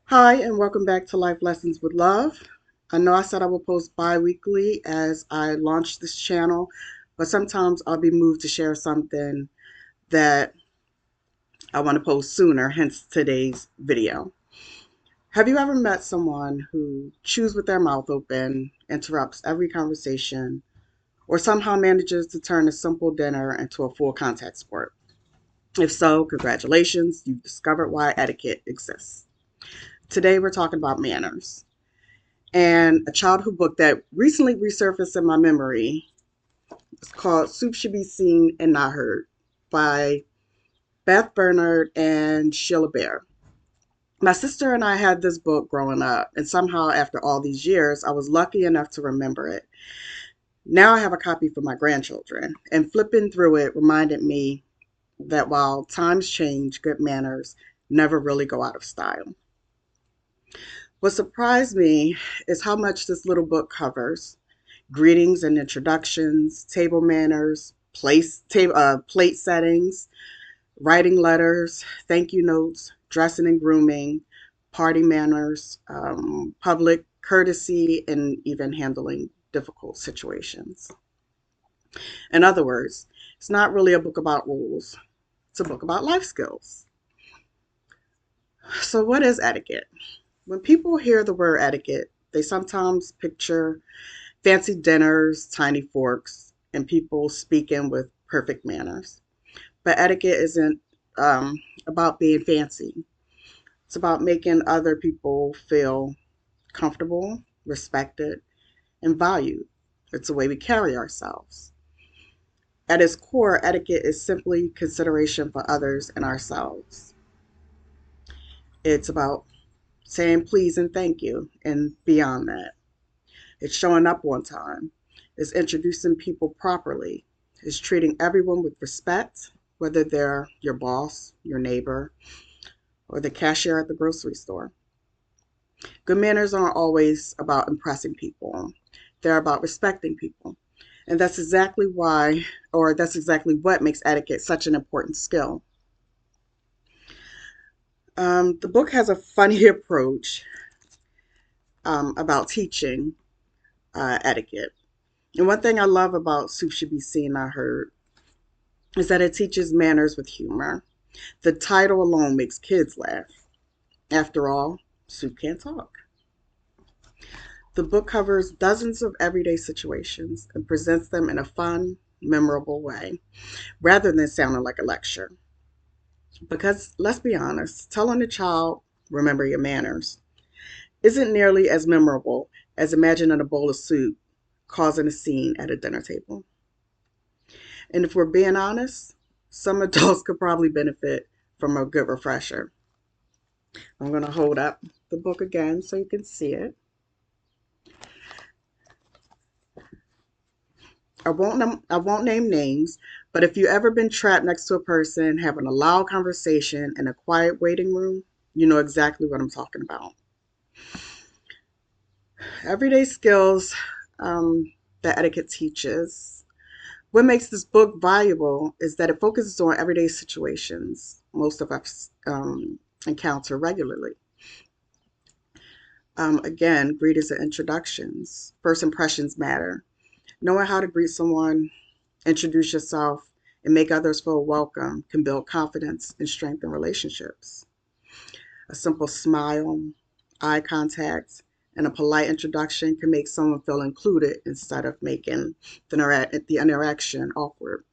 Hi, and welcome back to Life Lessons with Love. I know I said I will post bi weekly as I launch this channel, but sometimes I'll be moved to share something that I want to post sooner, hence today's video. Have you ever met someone who chews with their mouth open, interrupts every conversation, or somehow manages to turn a simple dinner into a full contact sport? If so, congratulations, you've discovered why etiquette exists. Today we're talking about manners. And a childhood book that recently resurfaced in my memory is called Soup Should Be Seen and Not Heard by Beth, Brainard, and Sheila Behr. My sister and I had this book growing up, and somehow after all these years, I was lucky enough to remember it. Now I have a copy for my grandchildren, and flipping through it reminded me that while times change, good manners never really go out of style. What surprised me is how much this little book covers: greetings and introductions, table manners, plate settings, writing letters, thank you notes, dressing and grooming, party manners, public courtesy, and even handling difficult situations. In other words, it's not really a book about rules, it's a book about life skills. So, what is etiquette? When people hear the word etiquette, they sometimes picture fancy dinners, tiny forks, and people speaking with perfect manners. But etiquette isn't about being fancy. It's about making other people feel comfortable, respected, and valued. It's the way we carry ourselves. At its core, etiquette is simply consideration for others and ourselves. It's about saying please and thank you and beyond that. It's showing up on time. It's introducing people properly. It's treating everyone with respect, whether they're your boss, your neighbor, or the cashier at the grocery store. Good manners aren't always about impressing people, they're about respecting people. And that's exactly why, or that's exactly what makes etiquette such an important skill. The book has a funny approach about teaching etiquette. And one thing I love about Soup Should Be Seen, I heard, is that it teaches manners with humor. The title alone makes kids laugh. After all, Soup can't talk. The book covers dozens of everyday situations and presents them in a fun, memorable way, rather than sounding like a lecture. Because let's be honest, telling a child, remember your manners, isn't nearly as memorable as imagining a bowl of soup causing a scene at a dinner table. And if we're being honest, some adults could probably benefit from a good refresher. I'm going to hold up the book again so you can see it. I won't name names, but if you ever been trapped next to a person having a loud conversation in a quiet waiting room, you know exactly what I'm talking about. Everyday skills that etiquette teaches. What makes this book valuable is that it focuses on everyday situations most of us encounter regularly. Again, greetings and introductions. First impressions matter. Knowing how to greet someone, introduce yourself, and make others feel welcome can build confidence and strengthen relationships. A simple smile, eye contact, and a polite introduction can make someone feel included instead of making the interaction awkward.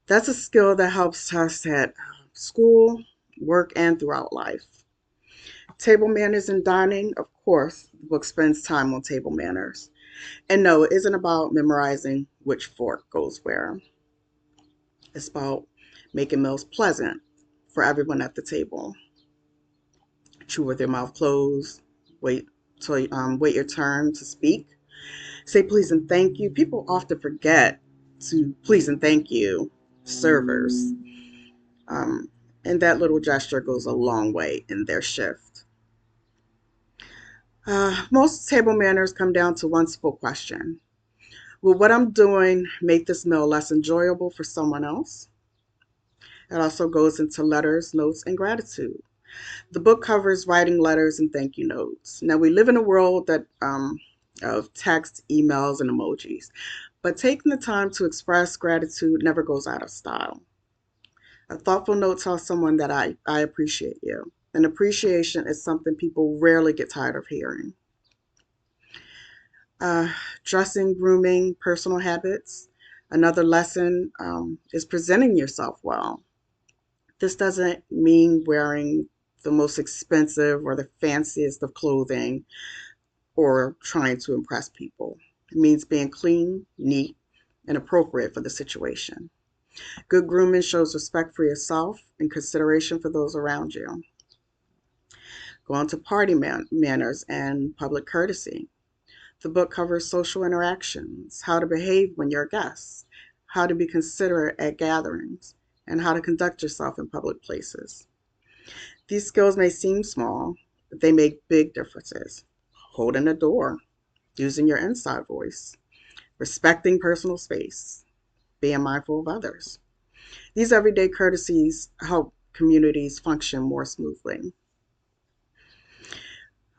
That's a skill that helps us at school, work, and throughout life. Table manners and dining, of course, the book spends time on table manners. And no, it isn't about memorizing which fork goes where. It's about making meals pleasant for everyone at the table. Chew with your mouth closed. Wait your turn to speak. Say please and thank you. People often forget to please and thank you servers, um, and that little gesture goes a long way in their shift. Most table manners come down to one simple question: will what I'm doing make this meal less enjoyable for someone else? It also goes into letters, notes, and gratitude. The book covers writing letters and thank you notes. Now, we live in a world of text, emails, and emojis, but taking the time to express gratitude never goes out of style. A thoughtful note tells someone that I appreciate you. And appreciation is something people rarely get tired of hearing. Uh, Dressing, grooming, personal habits. Another lesson is presenting yourself well. This doesn't mean wearing the most expensive or the fanciest of clothing or trying to impress people. It means being clean, neat, and appropriate for the situation. Good grooming shows respect for yourself and consideration for those around you. Go on to manners and public courtesy. The book covers social interactions, how to behave when you're a guest, how to be considerate at gatherings, and how to conduct yourself in public places. These skills may seem small, but they make big differences. Holding a door, using your inside voice, respecting personal space, being mindful of others. These everyday courtesies help communities function more smoothly.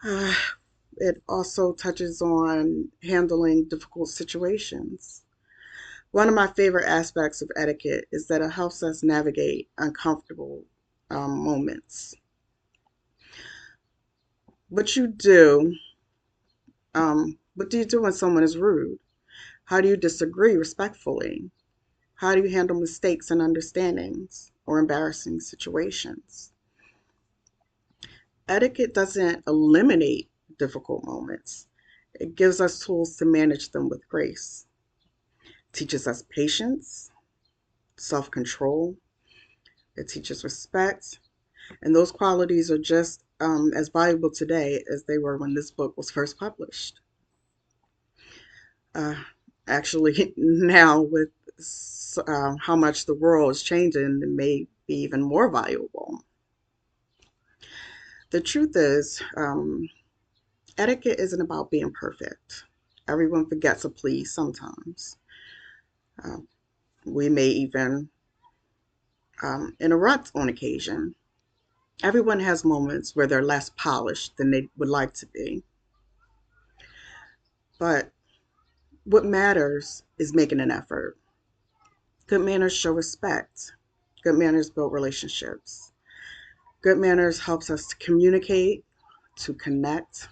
Uh, it also touches on handling difficult situations. One of my favorite aspects of etiquette is that it helps us navigate uncomfortable moments. What you do, what do you do when someone is rude? How do you disagree respectfully? How do you handle mistakes and understandings or embarrassing situations? Etiquette doesn't eliminate difficult moments. It gives us tools to manage them with grace. It teaches us patience, self-control. It teaches respect. And those qualities are just as valuable today as they were when this book was first published. Uh, Actually, now with how much the world is changing, it may be even more valuable. The truth is, etiquette isn't about being perfect. Everyone forgets a please sometimes. Uh, we may even interrupt on occasion. Everyone has moments where they're less polished than they would like to be. But what matters is making an effort. Good manners show respect. Good manners build relationships. Good manners helps us to communicate, to connect,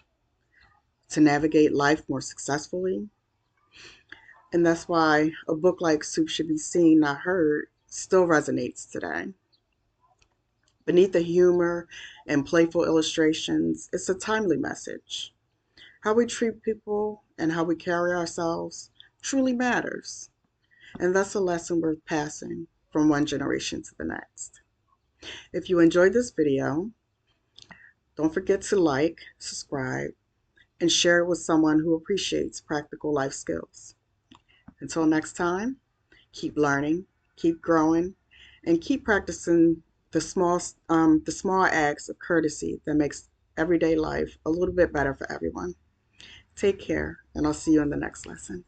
to navigate life more successfully. And that's why a book like Soup Should Be Seen, Not Heard still resonates today. Beneath the humor and playful illustrations, it's a timely message. How we treat people and how we carry ourselves truly matters. And that's a lesson worth passing from one generation to the next. If you enjoyed this video, don't forget to like, subscribe, and share it with someone who appreciates practical life skills. Until next time, keep learning, keep growing, and keep practicing the small acts of courtesy that makes everyday life a little bit better for everyone. Take care, and I'll see you in the next lesson.